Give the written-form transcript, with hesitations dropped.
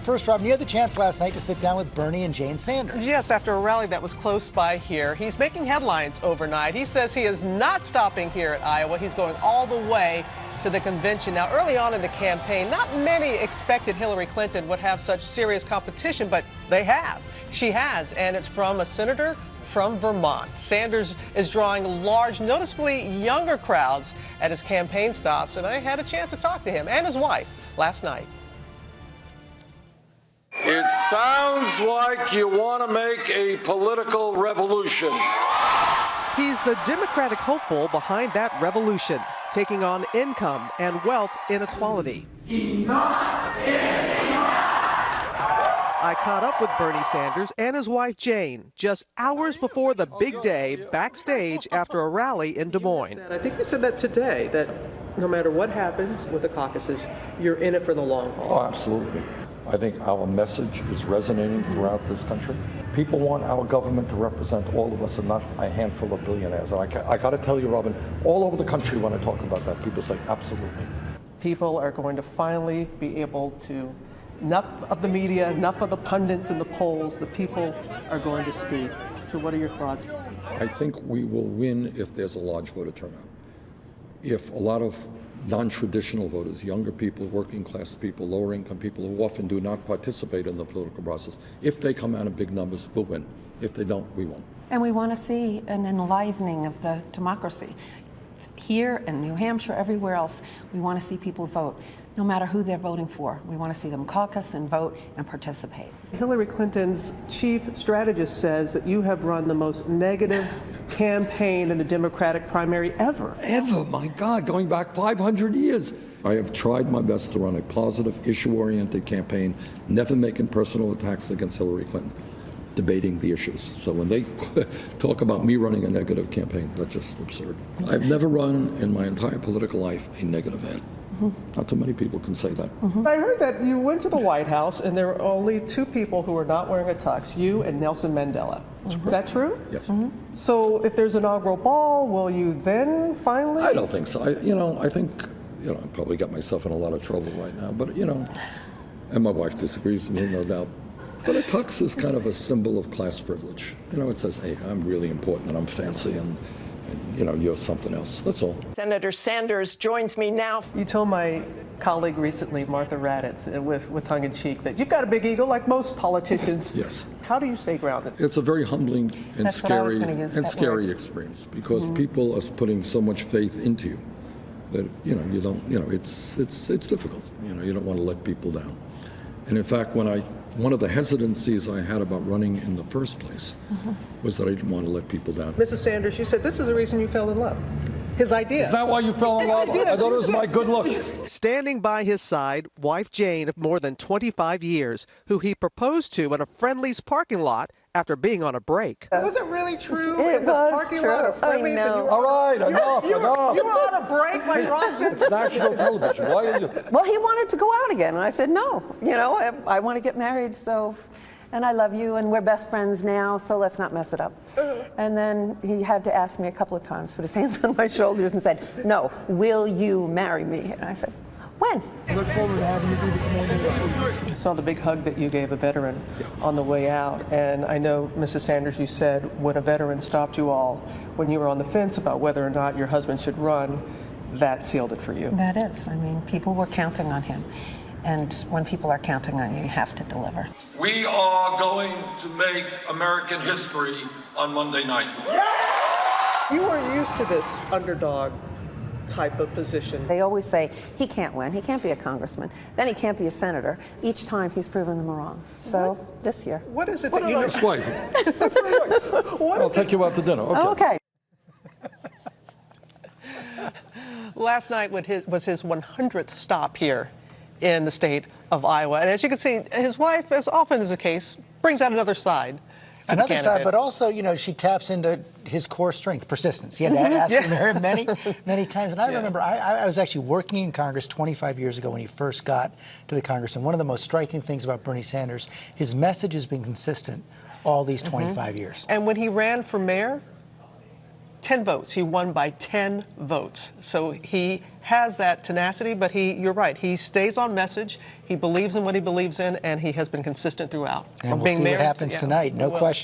first, Rob, you had the chance last night to sit down with Bernie and Jane Sanders. Yes, after a rally that was close by here. He's making headlines overnight. He says he is not stopping here at Iowa. He's going all the way to the convention. Now, early on in the campaign, not many expected Hillary Clinton would have such serious competition, but they have. She has, and it's from a senator from Vermont. Sanders is drawing large, noticeably younger crowds at his campaign stops, and I had a chance to talk to him and his wife last night. It sounds like you want to make a political revolution. He's the Democratic hopeful behind that revolution, taking on income and wealth inequality. Enough is enough. I caught up with Bernie Sanders and his wife Jane just hours before the big day backstage after a rally in Des Moines. I think you said that today, that no matter what happens with the caucuses, you're in it for the long haul. Oh, absolutely. I think our message is resonating throughout this country. People want our government to represent all of us and not a handful of billionaires. And I got to tell you, Robin, all over the country when I talk about that, people say, absolutely. People are going to finally be able to, enough of the media, enough of the pundits and the polls, the people are going to speak. So what are your thoughts? I think we will win if there's a large voter turnout. If a lot of non-traditional voters, younger people, working class people, lower income people who often do not participate in the political process, if they come out in big numbers, we'll win. If they don't, we won't. And we want to see an enlivening of the democracy. Here in New Hampshire, everywhere else, we want to see people vote, no matter who they're voting for. We want to see them caucus and vote and participate. Hillary Clinton's chief strategist says that you have run the most negative campaign in a Democratic primary ever. Ever, my God, going back 500 years. I have tried my best to run a positive, issue-oriented campaign, never making personal attacks against Hillary Clinton, debating the issues. So when they talk about me running a negative campaign, that's just absurd. I've never run in my entire political life a negative ad. Not too many people can say that. I heard that you went to the White House and there were only two people who were not wearing a tux, you and Nelson Mandela. Is that true? Yes. So if there's an inaugural ball, will you then finally? I don't think so. I think, I probably got myself in a lot of trouble right now, but, and my wife disagrees with me, no doubt. But a tux is kind of a symbol of class privilege. It says, hey, I'm really important and I'm fancy and you're something else. That's all. Senator Sanders joins me now. You told my colleague recently, Martha Raddatz, with tongue-in-cheek, that you've got a big ego like most politicians. Yes. How do you stay grounded? It's a very humbling and That's what I was scary gonna use, that scary word. experience because people are putting so much faith into you that you don't. It's difficult. You don't want to let people down. And in fact, one of the hesitancies I had about running in the first place was that I didn't want to let people down. Mrs. Sanders, you said this is the reason you fell in love. His ideas. Is that why you fell in love? I thought it was my good looks. Standing by his side, wife Jane of more than 25 years, who he proposed to in a Friendly's parking lot after being on a break. Was it really true? It in the was parking true. lot of Friendly's I know. and you were All right, enough. you were on a break like Ross said. It's national television. Why are you? Well, he wanted to go out again, and I said, no, I want to get married, so, and I love you, and we're best friends now, so let's not mess it up. And then he had to ask me a couple of times, put his hands on my shoulders and said, no, will you marry me? And I said, when? Look forward to having you do the community. I saw the big hug that you gave a veteran on the way out, and I know, Mrs. Sanders, you said when a veteran stopped you all, when you were on the fence about whether or not your husband should run, that sealed it for you. That is. I mean, people were counting on him. And when people are counting on you, you have to deliver. We are going to make American history on Monday night. You were used to this underdog type of position. They always say, he can't win, he can't be a congressman, then he can't be a senator. Each time he's proven them wrong. So, this year. What is it What that a you nice wife. I'll take you out to dinner. Okay. Last night was his 100th stop here in the state of Iowa. And as you can see, his wife, as often is the case, brings out another side. Another side, but also, she taps into his core strength, persistence. He had to ask her many, many times. And I remember I was actually working in Congress 25 years ago when he first got to the Congress. And one of the most striking things about Bernie Sanders, his message has been consistent all these 25 years. And when he ran for mayor, 10 votes. He won by 10 votes. So he has that tenacity, but you're right, he stays on message. He believes in what he believes in, and he has been consistent throughout. And we'll see what happens tonight, no question.